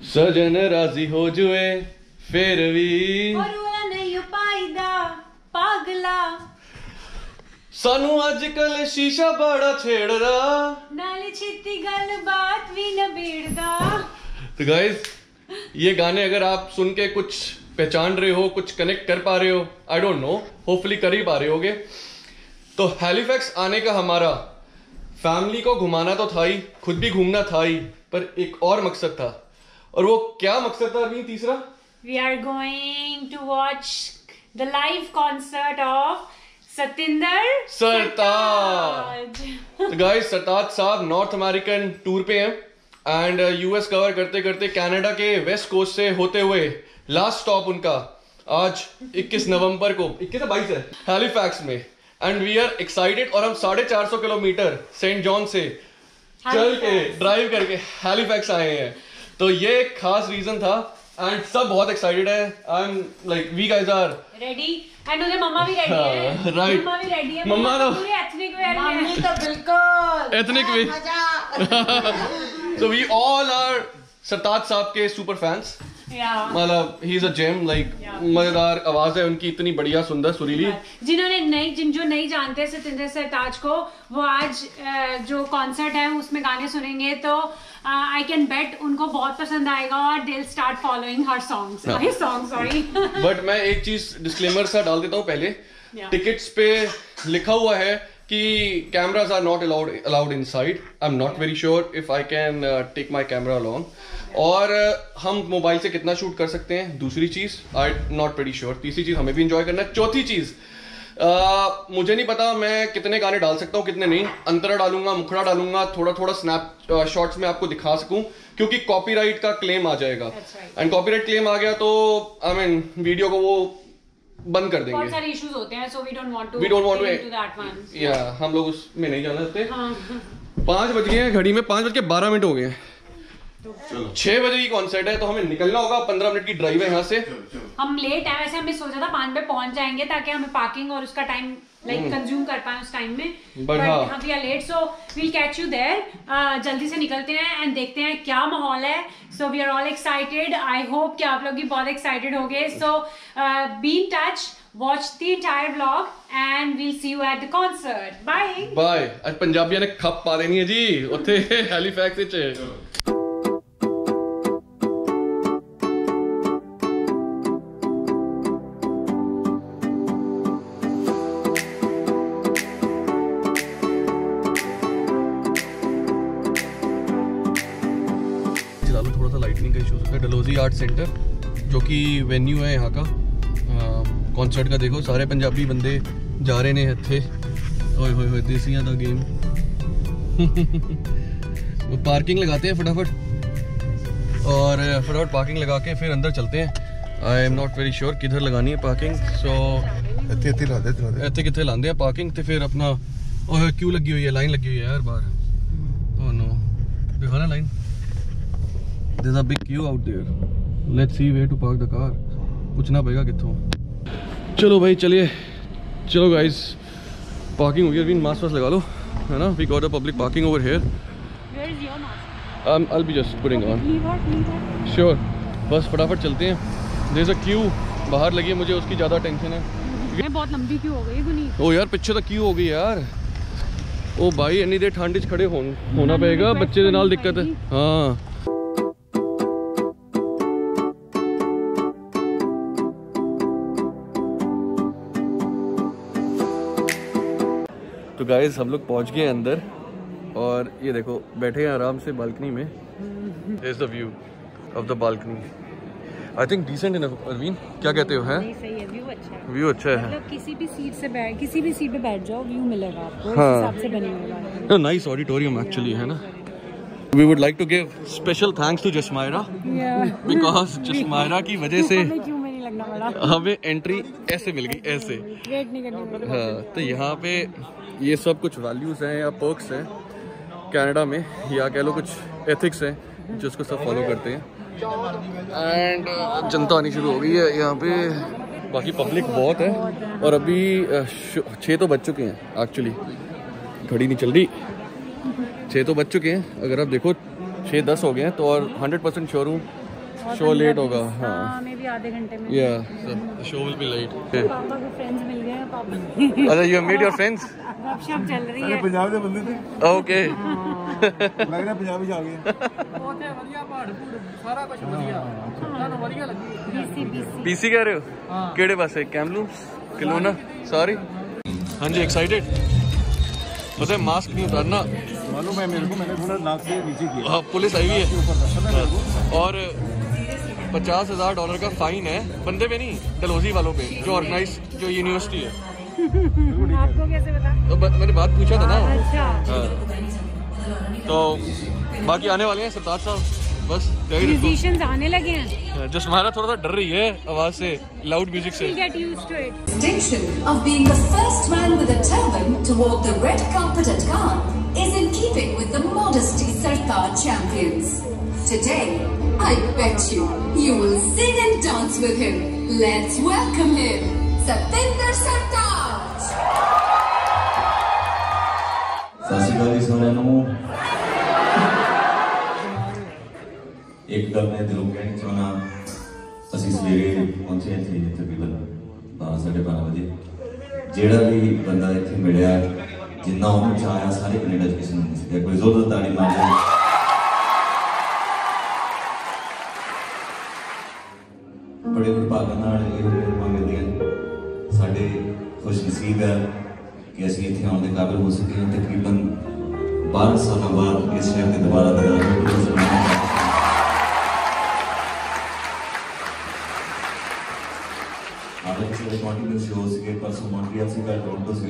सजन राजी हो जुए फिर भी नहीं पाईदा पागला सानू अजकल शीशा बड़ा छेड़दा नाले छेती गल बात भी न बेड़दा। तो गाइस ये गाने अगर आप सुन के कुछ पहचान रहे हो, कुछ कनेक्ट कर पा रहे हो, आई डोंट नो, होपफुली कर ही पा रहे होगे। तो हैलिफैक्स आने का हमारा फैमिली को घुमाना तो था ही, खुद भी घूमना था ही, पर एक और मकसद था। और वो क्या मकसद था अरविंद? तीसरा, we are going to watch the live concert of Satinder Sartaj. तो गाइस सरताज साहब नॉर्थ अमेरिकन टूर पे हैं एंड यूएस कवर करते करते कनाडा के वेस्ट कोस्ट से होते हुए लास्ट स्टॉप उनका आज 21 नवंबर को 22 है हैलिफैक्स में। एंड वी आर एक्साइटेड और हम 450 किलोमीटर सेंट जॉन से चल के ड्राइव करके हैलिफैक्स आए हैं। तो ये एक खास रीजन था एंड सब बहुत एक्साइटेड है। I am like we guys are ready and उधर मम्मा भी रेडी है। राइट, मम्मा भी रेडी है। मम्मा तो पूरे एथनिक वेयर में मम्मी तो बिल्कुल ethnic way. So we all are Sartaj साहब के सुपर फैंस। मतलब ही इज अ जेम, लाइक मजेदार आवाज है उनकी, इतनी बढ़िया सुंदर सुरीली। जो नहीं जानते सतिंदर सरताज को, वो आज जो कॉन्सर्ट है उसमें गाने सुनेंगे तो आई कैन बेट उनको बहुत पसंद आएगा और they will start following her songs. Sorry but मैं एक चीज डिस्क्लेमर सा डाल देता हूँ पहले। टिकट्स पे लिखा हुआ है कि cameras are not allowed inside. I am not very sure if I can take my camera alone. और हम मोबाइल से कितना शूट कर सकते हैं, दूसरी चीज आई नॉट वेरी श्योर। तीसरी चीज हमें भी इंजॉय करना है। चौथी चीज मुझे नहीं पता मैं कितने गाने डाल सकता हूँ कितने नहीं। अंतरा डालूंगा, मुखड़ा डालूंगा, थोड़ा थोड़ा स्नैप शॉट्स में आपको दिखा सकूं, क्योंकि कॉपीराइट का क्लेम आ जाएगा। एंड कॉपीराइट क्लेम आ गया तो आई मीन वीडियो को वो बंद कर देंगे। बहुत सारे इश्यूज होते हैं, so we don't want to that one. या हम लोग उसमें नहीं जाना चाहते। 5 बज गए हैं, घड़ी में 5:12 हो गए हैं। 6 बजे की कॉन्सर्ट है तो हमें निकलना होगा। 15 मिनट की ड्राइव है यहाँ से। हम लेट है, वैसे हमने सोचा था 5 बजे पहुंच जाएंगे ताकि हमें पार्किंग और उसका टाइम कंज्यूम कर पाए उस टाइम में। बट हाँ we are late, so we'll catch you there. जल्दी से निकलते हैं एंड देखते हैं क्या माहौल है। So we are all excited. I hope कि आप लोग भी बहुत एक्साइटेड होंगे। So be in touch, watch the entire vlog and we'll see you at the concert. Bye bye। आज पंजाबियों ने खप पा देनी है जी उत्थे हैलिफैक्स विच। थोड़ा सा लाइटनिंग का इशू होता है। डलहौजी आर्ट सेंटर जो कि वेन्यू है यहाँ का कॉन्सर्ट का। देखो सारे पंजाबी बंदे जा रहे ने इत्थे। ओए होए होए देसियां दा गेम। वो पार्किंग लगाते हैं फटाफट और फटाफट पार्किंग लगा के फिर अंदर चलते हैं। आई एम नॉट वेरी श्योर किधर लगानी है पार्किंग। सो इत्थे किथे लांदे हैं पार्किंग ते फिर अपना। ओए क्यू लगी हुई है, लाइन लगी हुई है यार बाहर। ओह नो, देखो ना line. There is a big queue out there. Let's see where to park the car. पूछना पड़ेगा कित्थों। चलो भाई चलिए। चलो गाइस पार्किंग हो गई। अरविंद मास्क वास्क लगा लो, है ना। We got a public parking over here. Where is your mask? I'll be just putting on. Sure। बस फटाफट चलते हैं। There's a queue बाहर लगी है, मुझे उसकी ज़्यादा टेंशन है। बहुत लंबी क्यू हो गई गुनी। ओ यार पीछे तक क्यू हो गई यार। ओ भाई इन्नी देर ठंड च खड़े होना पड़ेगा, बच्चे दे नाल दिक्कत है। हाँ तो गाइस हम लोग पहुंच गए अंदर और ये देखो बैठे हैं आराम से बालकनी में। Here's the view of the balcony. I think decent enough। Arvind क्या कहते हो? है सही है, व्यू अच्छा है। व्यू अच्छा है, मतलब किसी भी सीट पे बैठ जाओ व्यू मिलेगा आपको। हाँ। इस हिसाब से बने हुए हैं। नाइस ऑडिटोरियम एक्चुअली, है ना। We would like to give special thanks to Jasmaira because Jasmaira की वजह से हमें एंट्री ऐसे मिल गई, ऐसे वेट नहीं करनी पड़ी। हाँ तो यहाँ पे ये सब कुछ वैल्यूज हैं या पर्क्स हैं कनाडा में, या कह लो कुछ एथिक्स हैं जिसको सब फॉलो करते हैं। एंड जनता आनी शुरू हो गई है यहाँ पे। बाकी पब्लिक बहुत है और अभी 6 तो बज चुके हैं एक्चुअली, घड़ी नहीं चल रही। 6 तो बज चुके हैं। अगर आप देखो 6:10 हो गए हैं तो, और 100% श्योर हूँ शो लेट होगा। हाँ मैं भी आधे घंटे में। Show will be late. Papa के फ्रेंड्स मिल गए हैं पापा। अच्छा यू मीट योर फ्रेंड्स? गपशप चल रही है। पंजाब के बंदे थे। ओके लग रहा पंजाबी जा गए। बहुत बढ़िया पहाड़ सारा कुछ बढ़िया ਤੁਹਾਨੂੰ ਵਧੀਆ ਲੱਗੀ। बीसी कह रहे हो? केड़े पासे? कैमलू किलोना सारी? हाँ जी एक्साइटेड। वैसे मास्क नहीं उतारना मालूम है मेरे को, मैंने थोड़ा नाक से नीचे किया। हाँ पुलिस आई हुई है और $50,000 का फाइन है बंदे पे नहीं, डलहौजी वालों पे जो ऑर्गेनाइज जो यूनिवर्सिटी है। आपको कैसे पता? तो मैंने बात पूछा था ना। अच्छा हाँ। तो बाकी आने वाले हैं सरताज साहब, बस म्यूजिशियंस आने लगे हैं। जो हमारा थोड़ा सा डर रही है आवाज से, लाउड म्यूजिक से। Get used to it. Distinction of being the first man with a turban to walk the red carpet at Cannes is in keeping with the modesty Sartaaj champions. Today, I bet you will sing and dance with him. Let's welcome him, Satinder Sartaaj. सासिकाली सोने नू एक गल मैं दिलों कहना चाहना, असी सवेरे पहुंचे थे तकरीबन 12-12:30 बजे। जेड़ा भी बंदा इत्थे मिलिया जिन्ना उन्होंने चाहया सारे कनेडा च किसी नहीं सकिया। कोई जोर ताड़ी मार दे। बड़े विभागां नाल इह मेहरबानी मिलदियां। साडे खुशनसीब है कि असीं इत्थे आउण दे काबिल हो सके हैं। तकरीबन 12 साल बाद इस शहर के दोबारा कॉन्टिन्यूस शो से परसों मॉन्ट्रियल से टोरंटो से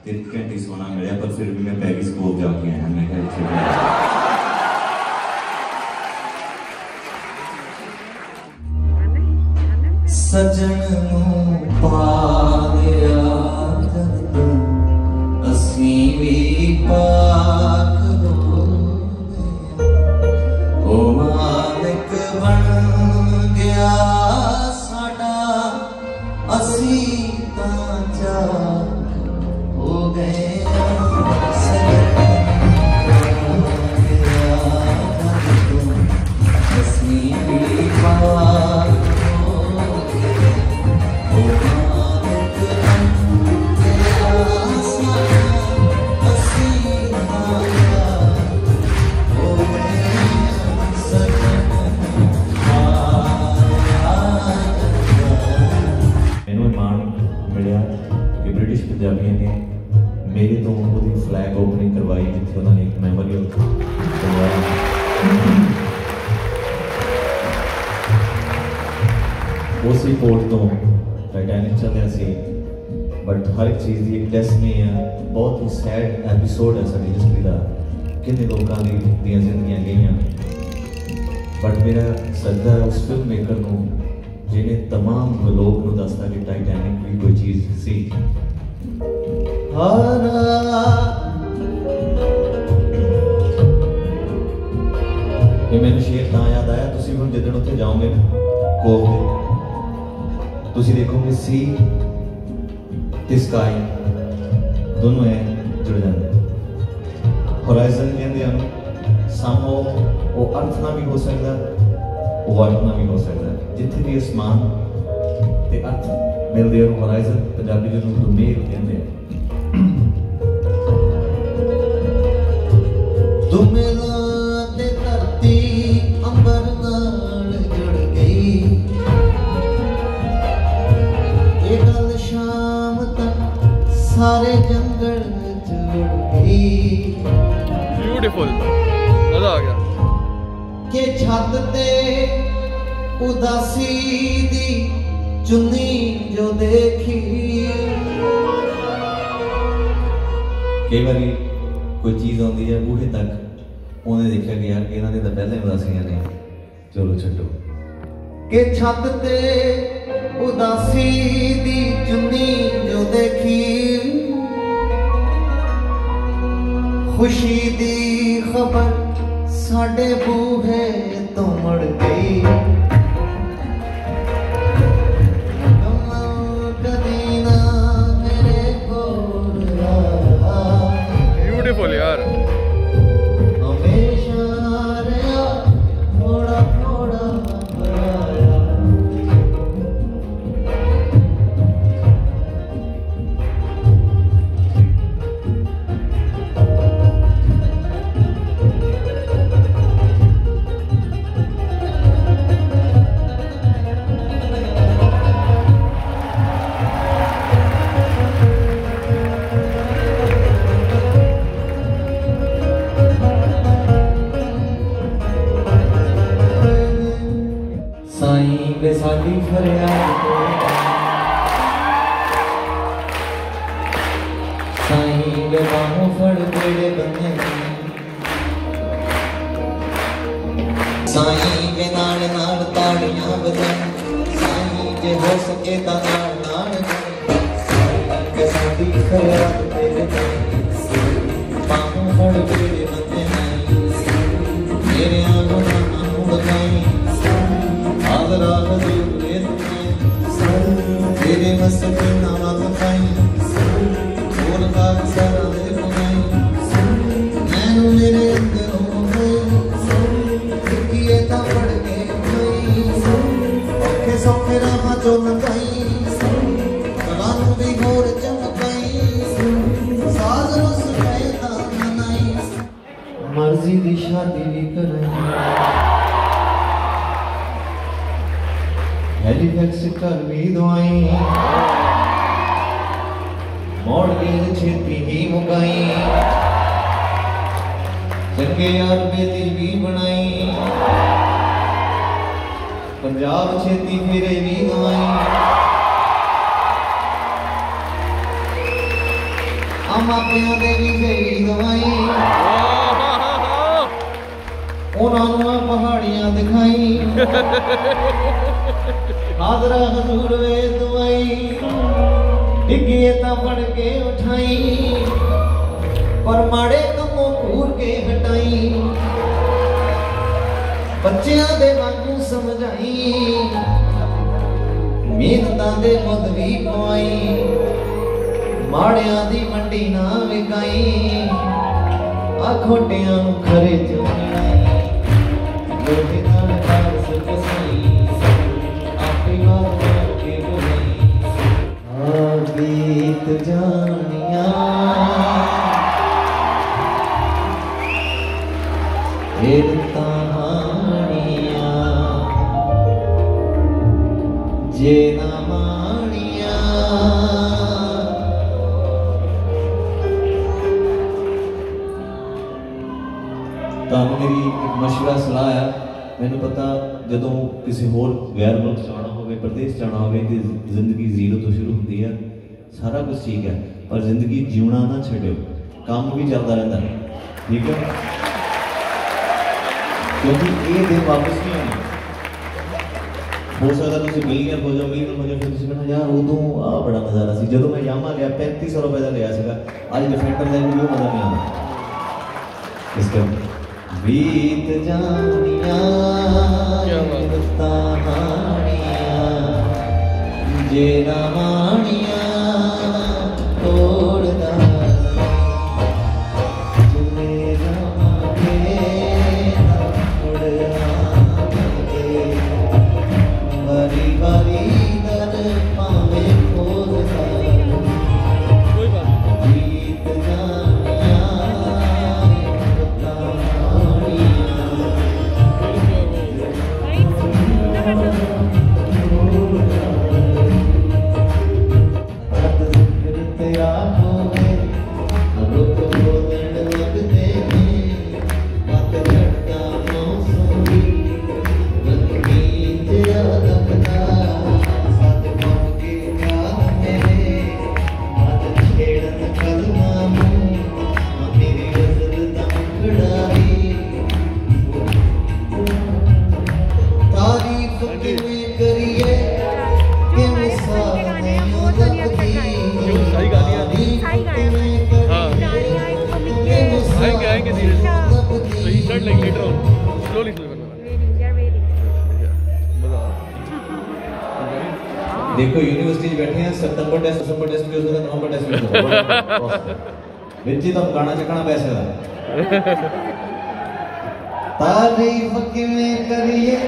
3 घंटे सोना मिला, पर फिर भी मैं पेरिस को जाके आया। मैं सजन पा दिया असी भी पाक हो ओ मालिक बन गया साडा असी ताजा हो गए। पंजाबियों ने मेरे तो उनकी फ्लैग ओपनिंग करवाई जिथे उन्होंने एक मैमोरियल करवाया। उस रिपोर्ट तो टाइटैनिक चल रहा सी, बट हर एक चीज़ की एक डेस्टिनी है। बहुत ही सैड एपीसोड है साडी हिस्टरी का, कितने लोगों दी जिंदगियां गई। बट मेरा सदका है उस फिल्म मेकर को जिन्हें तमाम लोग को दसता कि टाइटैनिक भी कोई चीज़ सी। ये मैंने शेर तां याद आया, तुसी हुण जिद्दण उत्थे जाओगे कोव दे, तुसी देखोगे सी ते स्काई दोनों है जुड़ जाते। होराइजन कहते हैं सामो वो अर्थ ना भी हो सकता, वो अर्थ ना भी हो सकता। जिथे भी आसमान ते अर्थ मिलते हैं होराइजन पंजाबी जिन्होंने मेघ कहते हैं। धरती अंबर नाल जुड़ गई, ये गल शाम तक सारे जंगल जुड़ गई। ब्यूटीफुल, मजा आ गया। के छत ते उदासी दी चुन्नी जो देखी। कई बार कोई चीज़ आती है बूहे तक, उन्हें देखा कि यार इन्होंने तो पहले उदासियां ने, चलो छड्डो। के छत ते उदासी दी चुन्नी जो देखी, खुशी दी खबर साडे बूहे तो मुड़ गई। ब्यूटीफुल यार। हमेशा थोड़ा थोड़ा साईं वे साडी फरियाद साईं वे बाहों फड़ बेड़े बंदे साईं वे नाल नाल ताड़ियां बजाई साईं जे हो सके ता नाल नाल साईं वे साडी फरियाद तेरे बाहों फड़ बेड़े बंदे मेरे आंखों नाम बगाई आदरा हजूर तेरे मस्तक नाम बगाई बोल का सारा दे बगाई मैनू मेरे अंदर हो गई किए ता पड़ के गई औखे सौखे राह जो लगाई कलानू भी होर चमकाई साज रस पैदा मनाई मर्जी दी शादी भी कराई हेलीफैक्स कर भी दवाई मोड़ गेंद छेती ही मुकाई चंगे यार बेदी भी बनाई पंजाब छेती फिरे भी दवाई मापिया दे भी फेरी दवाई उन्होंने पहाड़ियां दिखाई हाजरा हजूर वे दुआई डिगिए ता फड़ के उठाई पर माड़े कमों घूर के हटाई बच्चियां दे वांगू समझाई मेहनतां दे मुद भी पवाई माड़ियां दी मंडी ना विकाई आ खोटियां नूं खरे च लोहे नाल कार सकसाई आपे वाद के बोली बीत जानिया फिर कहानियां जे ना मानिया तानू मेरी एक मशवरा सलाह है मैनू पता जदों किसी होर गैर मुल्क जाना होवे प्रदेश जाना होवे ते जिंदगी जीरो तो शुरू होती है सारा कुछ ठीक है पर जिंदगी जीना ना छड्डियो काम भी चलता रहता है ठीक है क्योंकि ये दिन वापस नहीं आने हो सकता तुम मिलियन हो जाओ फिर तुम कहना यार उदों आ बड़ा नज़ारा सी जदों मैं यामा लिया 3500 रुपए का लिया सीगा अज डिफेंडर लैके भी मज़ा नहीं आता इस करके बीत जानिया जे ना मानिया तोड़ना बारी बारी दर पावे खोलना बीत जानिया देखो यूनिवर्सिटी बैठे हैं सितंबर टेस्ट भी हो सकता है नवंबर टेस्ट भी हो सकता है विच तो गाना चकना पैसे दा तारीफ किवें करिए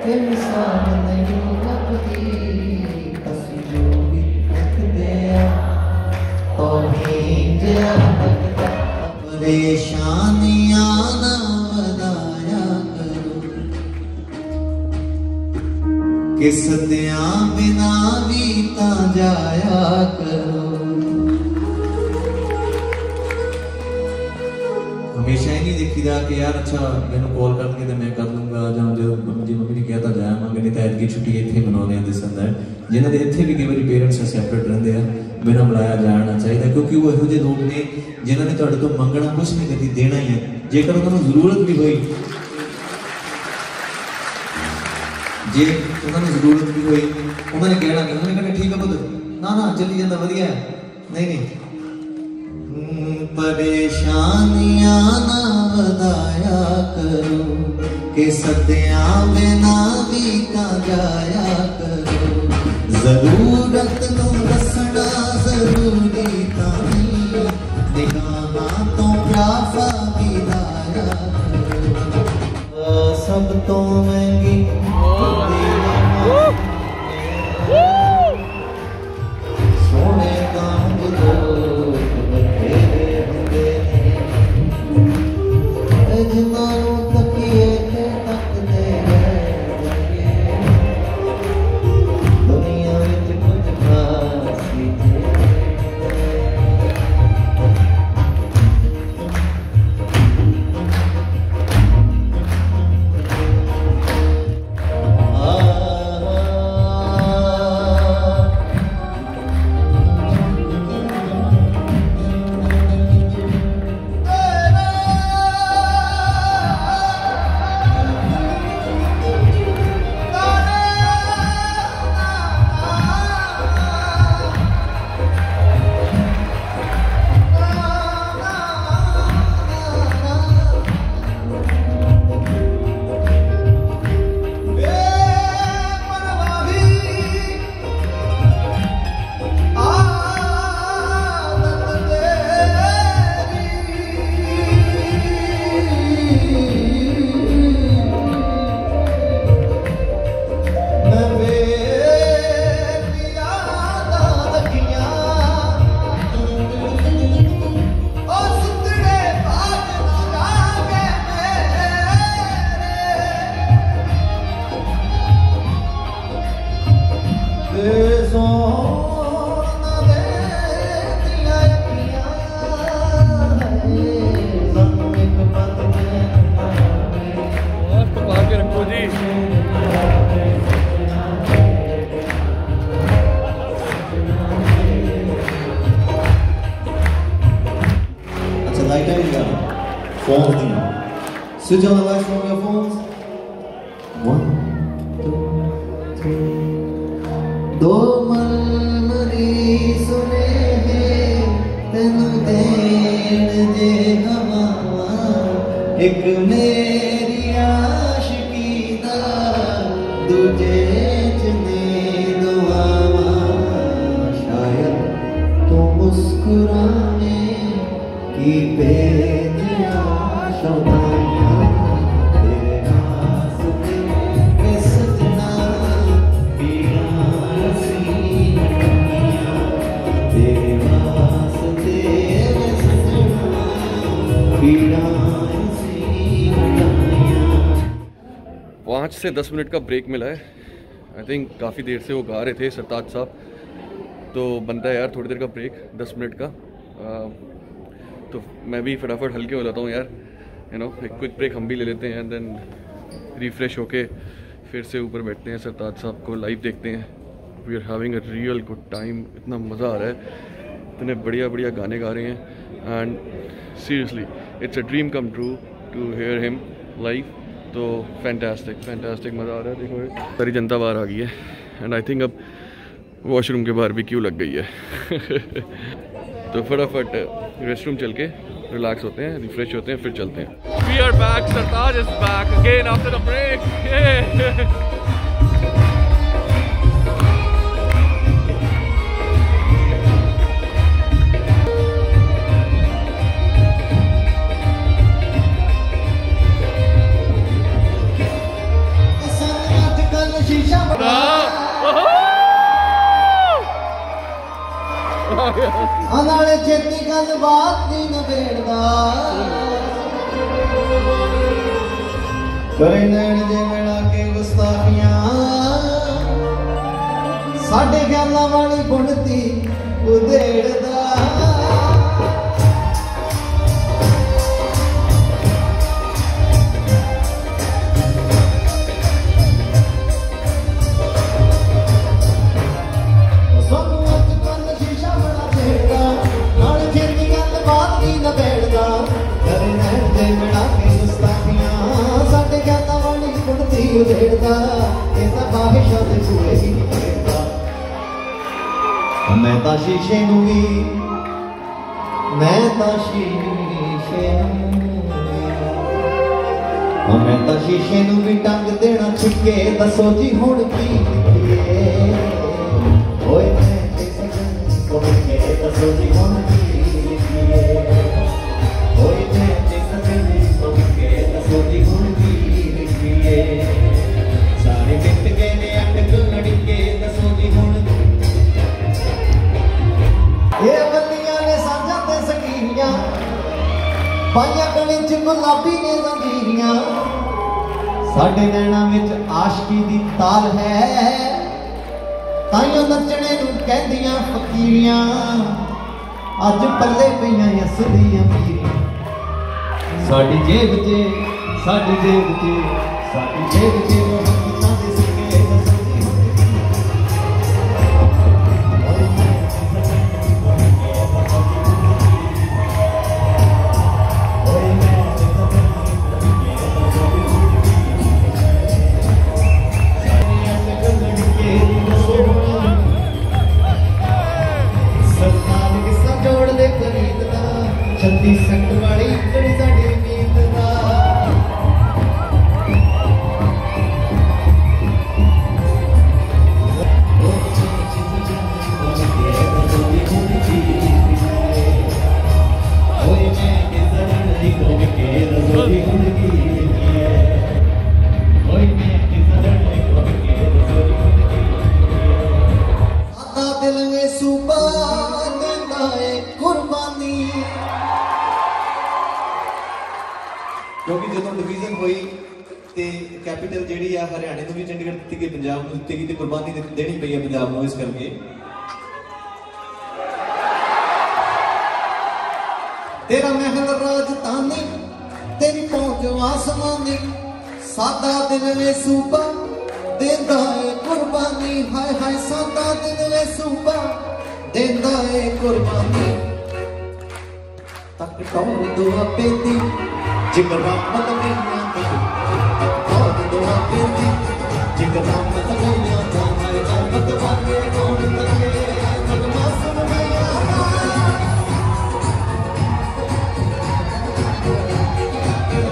ते मिसाल नहीं लगदी असी जो भी लिखदे आ तौहीद परेशानियां ना वधाया किसदियां बिना भी ता जाया करो हमेशा ही नहीं देखी जा कि यार अच्छा मैंने कॉल करके तो मैं कर लूंगा जहाँ जो मम्मी ने कहता जाया मैं ਐਤਕੀ ਛੁੱਟੀ ਇੱਥੇ ਮਨਾਉਂਦੇ ਆ ਦਿਸੰਦਾ ਹੈ, ਜਿਨ੍ਹਾਂ ਦੇ ਇੱਥੇ ਵੀ ਕਈ ਵਾਰੀ ਪੇਰੈਂਟਸ ਸੈਪਰੇਟ ਰਹਿੰਦੇ ਆ, ਬਿਨਾਂ ਬੁਲਾਇਆ ਜਾਣਾ ਚਾਹੀਦਾ, ਕਿਉਂਕਿ ਉਹ ਇਹੋ ਜਿਹੇ ਲੋਕ ਨੇ ਜਿਨ੍ਹਾਂ ਨੇ ਤੁਹਾਡੇ ਤੋਂ ਮੰਗਣਾ ਕੁਛ ਨਹੀਂ, ਕਦੀ ਦੇਣਾ ਹੀ ਹੈ। ਜੇਕਰ ਉਹਨਾਂ ਨੂੰ ਜ਼ਰੂਰਤ ਵੀ ਹੋਈ, ਜੇ ਉਹਨਾਂ ਨੂੰ ਜ਼ਰੂਰਤ ਵੀ ਹੋਈ, ਉਹਨਾਂ ਨੇ ਕਹਿਣਾ ਨਹੀਂ, ਉਹਨਾਂ ਨੇ ਕਹਿਣਾ ਠੀਕ ਹੈ ਪੁੱਤ, ਨਾ ਚੱਲੀ ਜਾਂਦਾ, ਵਧੀਆ ਹੈ, ਨਹੀਂ ਪਰੇਸ਼ਾਨੀਆਂ ਨਾ ਵਧਾਇਆ ਕਰੋ ਕਿ ਸੱਦਿਆਂ ਬਿਨਾ ਵੀ ਤਾਂ ਜਾਇਆ ਕਰੋ, ਜ਼ਰੂਰਤ ਨੂੰ ਦੱਸਣਾ ਜ਼ਰੂਰੀ ਤਾਂ ਨਹੀਂ, ਨਿਗਾਹਾਂ ਤੋਂ ਪਿਆਸਾ ਵੀ ਲਾਇਆ ਕਰੋ, ਸਭ ਤੋਂ ਮਹਿੰਗੀ ਸੋਹਣੇ ਤਾਂ ਬਦੋ Switch on the lights from your phones. 1, 2, 3. दो मलमरी सुने हैं तेनू देन जे हवा, एक मेरी आशिकी दा दूजे जने दुआवा, शायद तू मुस्कुराने की बेदिया शौक़ से 10 मिनट का ब्रेक मिला है। आई थिंक काफ़ी देर से वो गा रहे थे सरताज साहब, तो बनता है यार थोड़ी देर का ब्रेक 10 मिनट का। तो मैं भी फटाफट हल्के हो जाता हूँ यार, यू नो, एक क्विक ब्रेक हम भी ले लेते हैं, देन रिफ़्रेश होके फिर से ऊपर बैठते हैं, सरताज साहब को लाइव देखते हैं। We are having a real good time, इतना मज़ा आ रहा है, इतने बढ़िया बढ़िया गाने गा रहे हैं, and seriously it's a dream come true to hear him live. तो फैंटास्टिक मज़ा आ रहा है। देखो सारी जनता बाहर आ गई है, एंड आई थिंक अब वॉशरूम के बाहर भी क्यों लग गई है। तो फटाफट रेस्ट रूम चल के रिलैक्स होते हैं, रिफ्रेश होते हैं, फिर चलते हैं। We are back, Sartaj is back again after the break. नाले छेती गल बात नहीं नबेड़दा, करे नैन जे मिला के गुस्ताखियां, साडे ख्यालां वाली बुणती उधेड़दा। खेलदा ये तां बाहिशां दे सूए ही नहीं खेलदा मैं तां शीशे नूं भी मैं तां शीशे नूं भी टंग देना छिके दसो जी हुण की लिखिए ओए मैं ते सजन को लिखे दसो जी हुण की लिखिए ओए मैं ते सजन को लिखे दसो जी हुण की लिखिए सारे बिट गए ने अटक लड़के दसो जी हुण ये बल्लियां ने सांझा ते सकीरियां पाइया गले च गुलाबी ने जंजीरियां साडे नैना विच आशकी दी ताल है ताइयों नचने नूं कहंदियां फकीरियां अज पल्ले पईयां असलियां पीरियां साडी जेब च साडी जेब च साडी जेब च कितां दे सिक्के छत्ती सट वाली जड़ी साडी नींद दा दिल में सूबा देंदा है कुर्बानी क्योंकि जो डिवीजन हुई तो कैपिटल जी हरियाणे को भी चंडीगढ़ दी गई पंजाब को दी गई कुर्बानी देनी पई है पंजाब को इस करके तेरा महल राजधानी तेरी पहुंच आसमानी सादा दिल में सूबा देंदा है कुर्बानी हाय हाय सादा दिल में सूबा देंदा है कुर्बानी तक टौर दुआ पेती जिगरा मत गईया बहुत दुआ पेती जिगरा मत गईया मैं मत वागे कौन लगे नगमा सुन गया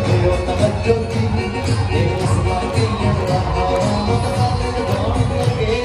तेरो तवज्जो की तेरे सिवा गईया मत वागे कौन लगे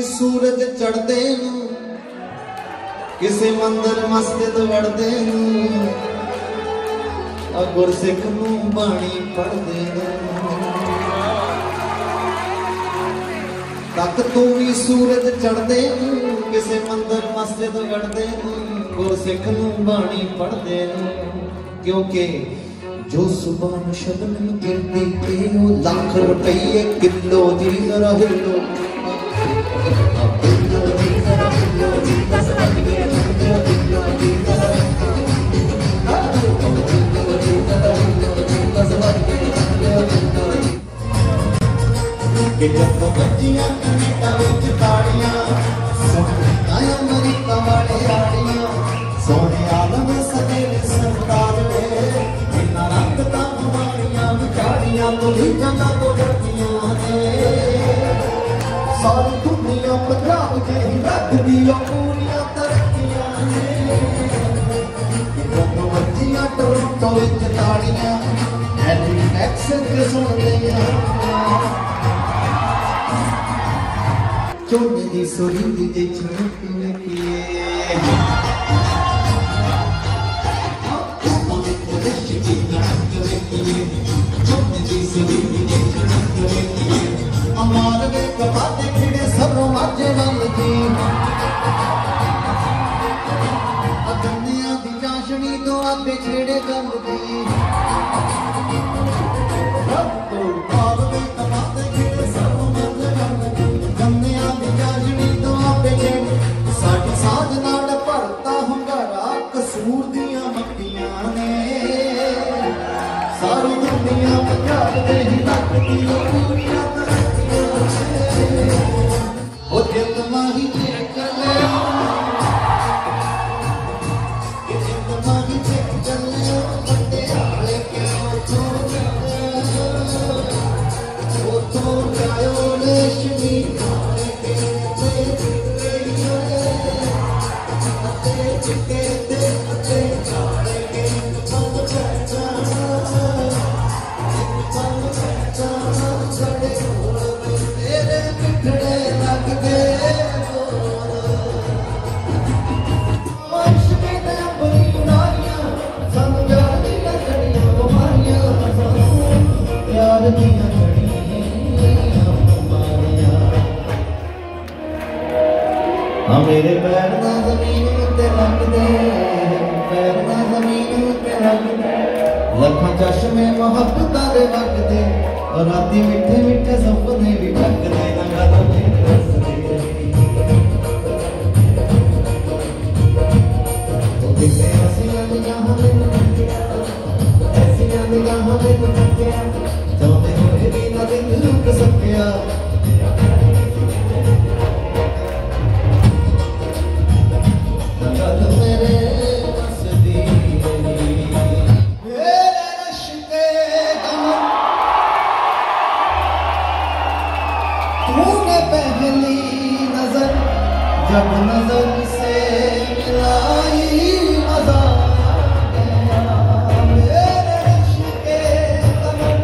सूरज चढ़ते किसी मंदिर मस्जिद वड़ते गुरसिख नूं बाणी पढ़ते तक तू भी सूरज चढ़ते किसी मंदिर मस्जिद वड़ते गुरसिख नूं बाणी पढ़ते क्योंकि जो सुबह शबनम गिरती लाख रुपये किलो दी रहिलो कि जब बच्चियां कनेडा विच ताड़ियां सोनिया अमरीका वाले आड़ियां सोने आलम सदेले सरदार ने इन्ना रंग दा हमारियां विचारियां तुली जना तो डरदियां ने सारी दुनिया पंजाब के ही रखदी पूरियां तरक्कियां ने जब बच्चियां टोरंटो विच ताड़ियां हैलीफैक्स के सुनदियां चोने दी सुरीली दे छनक में किए चोने दी सुरीली दे छनक में किए अमार में कबाते खिड़े सरो माजे वाल दी अगनिया दी चाशनी तो आते छेड़े गल दी तो पाल में कबाते मेरे पैर ना जमीन उत्ते लगदे, पैर ना जमीन उत्ते लगदे, लखां चश्मे मोहब्बतां दे वगदे, और राती मिठे मिठे सपने भी टकदे ना गल में दसदे। ओ किसे ऐसियां निगाहां में तकिया, ऐसियां निगाहां में तकिया, चाहते होए भी ना दिल रुक सकिया। जब नजर से मिलाई मजा गया, मेरे इश्क़े कमर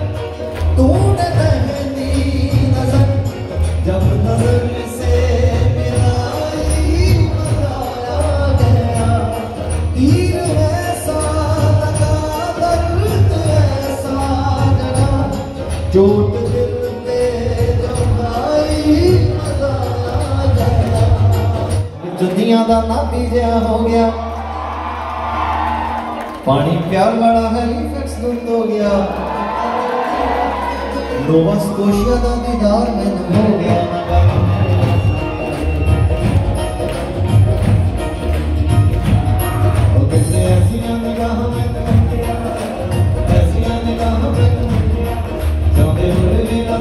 तूने पहली नजर, जब नजर से मिलाई मजा गया, तीर ऐसा लगा दर्द ऐसा लगा, चोट दिल पे जब आई मजा गया, दुनिया का नाती जिहा हो गया, पानी प्यार वाला हैलीफैक्स धुंध हो गया, नोवा स्कोशिया का दीदार मैनू हो गया। ऐसियां निगाहां में तकिया, ऐसियां निगाहां में तकिया, चाहते हुए भी ना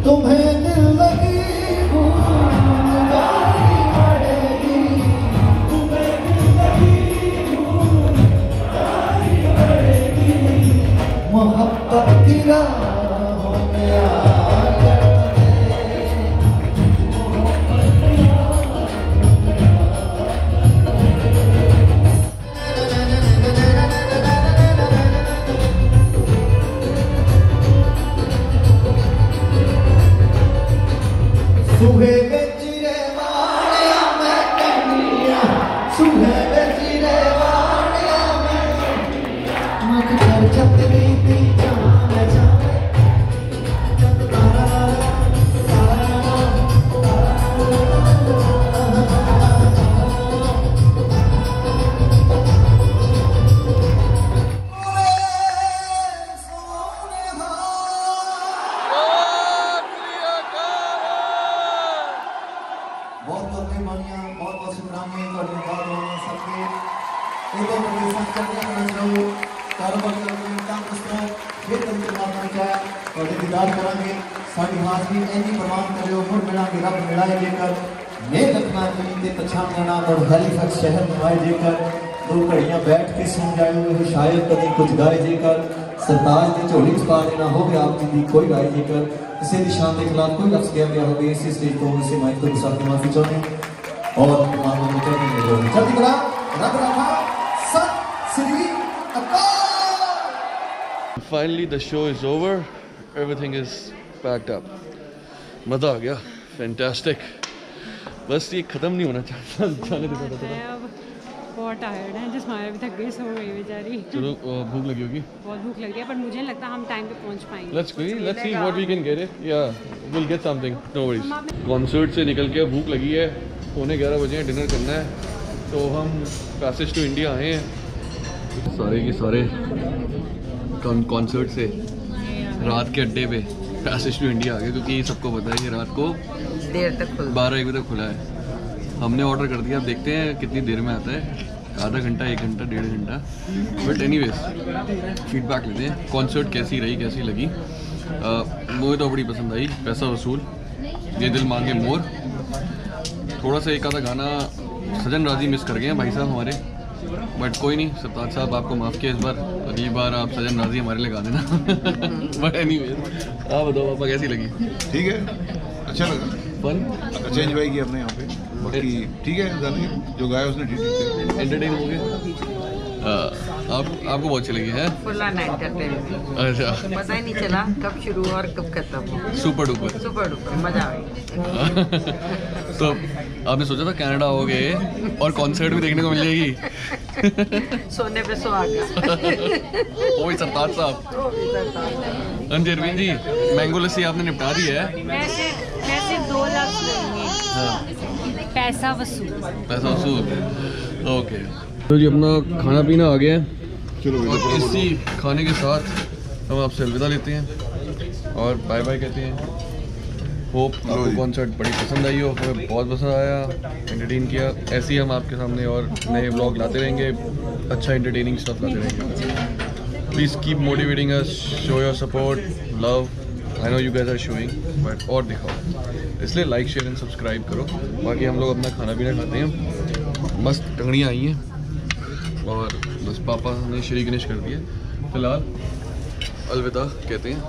तुम्हें दिल लगी भूल जानी पड़ेगी, तुम्हें दिल लगी भूल जानी पड़ेगी, मोहब्बत की राहों में आकर सुबह बेचिरे वालिया मैं कहनिया, सुबह बेचिरे वालिया मैं कहनिया, मत कर छतरी दी जान जाने, जब तारा बहुत शुक्राने सबके दीदार करेंगे, साड़ी हाजरी इंजी प्रवान करो, मुड़ मिलांगे रब मिलाए जेकर, मैं रखना कहीं पछाण जाना और हैलीफैक्स शहर में आए जेकर, दो घड़ियां बैठ के सुन जाए हो शायद कभी कुछ गाए जेकर, सरताज की झोली च पा देना हो गया आपकी कोई गाए जेकर, किसी की शान के खिलाफ कोई लफ्ज कहा गया हो, इसी स्टेज को इसी माइक को गुस्सा की माफी चाहते हैं और चलती कला रब रखा सत श्री अकाल। Finally the show is over, everything is packed up, मजा आ गया, fantastic, बस ये खत्म नहीं होना चाहता, जाने दे थोड़ा बहुत टायर्ड है, जिस माया भी थक गई, सो गई बेचारी। चलो भूख लगी होगी, बहुत भूख लगी है, पर मुझे नहीं लगता हम टाइम पे पहुंच पाएंगे। Let's see what we can get it, yeah, we'll get something, no worries। Concert से निकल के भूख लगी है, 11:15 बजे डिनर करना है, तो हम पैसेज टू इंडिया आए हैं, सारे के सारे कॉन्सर्ट से रात के अड्डे पे पैसेज टू इंडिया आ गए, क्योंकि सबको पता है कि रात को देर तक 12-1 बजे तक खुला है। हमने ऑर्डर कर दिया, अब देखते हैं कितनी देर में आता है। आधा घंटा, 1 घंटा, 1.5 घंटा। बट एनीवेज फीडबैक लेते हैं, कॉन्सर्ट कैसी रही, कैसी लगी। मुझे तो बड़ी पसंद आई। पैसा वसूल, ये दिल मांगे मोर। थोड़ा सा एक आधा गाना सजन राजी मिस कर गए हैं भाई साहब हमारे, बट कोई नहीं, सरताज साहब आपको माफ़ किया इस बार, अगली बार आप सजन राजी हमारे लिए गा देना। बट एनीवेज आप बताओ पापा कैसी लगी? ठीक है, अच्छा लगा, फन, अच्छा एंजॉय किया हमने यहाँ पे। बाकी ठीक है, गाने जो गाया उसने ठीक ठीक थे, एंटरटेन हो गए। आपको बहुत अच्छी लगी है? Full on entertainment. अच्छा, पता ही नहीं चला कब शुरू और कब खत्म हो। सुपर डुपर, सुपर डुपर मजा आ गया। तो आपने सोचा था कनाडा हो गए और कॉन्सर्ट भी देखने को मिल जाएगी? सोने पे सुहागा। ओए सरताज साहब। अरविंद जी, मैंगो लस्सी आपने निपटा दी है? वैसे 2 लफ्ज लेंगे। हाँ। पैसा वसूल। पैसा वसूल, ओके। तो जी अपना खाना पीना आ गया है, चलो और इसी खाने के साथ हम आपसे अलविदा लेते हैं और बाय बाय कहते हैं। होप आपको कॉन्सर्ट बड़ी पसंद आई हो, हमें बहुत पसंद आया, एंटरटेन किया। ऐसे ही हम आपके सामने और नए व्लॉग लाते रहेंगे, अच्छा एंटरटेनिंग स्टफ लाते रहेंगे। Please keep motivating us, show your support, love. I know you guys are showing, but और दिखाओ, इसलिए लाइक शेयर एंड सब्सक्राइब करो। बाकी हम लोग अपना खाना पीना खाते हैं, मस्त टंगड़ियाँ आई हैं और बस पापा ने श्री गणेश कर दिया। फिलहाल अलविदा कहते हैं।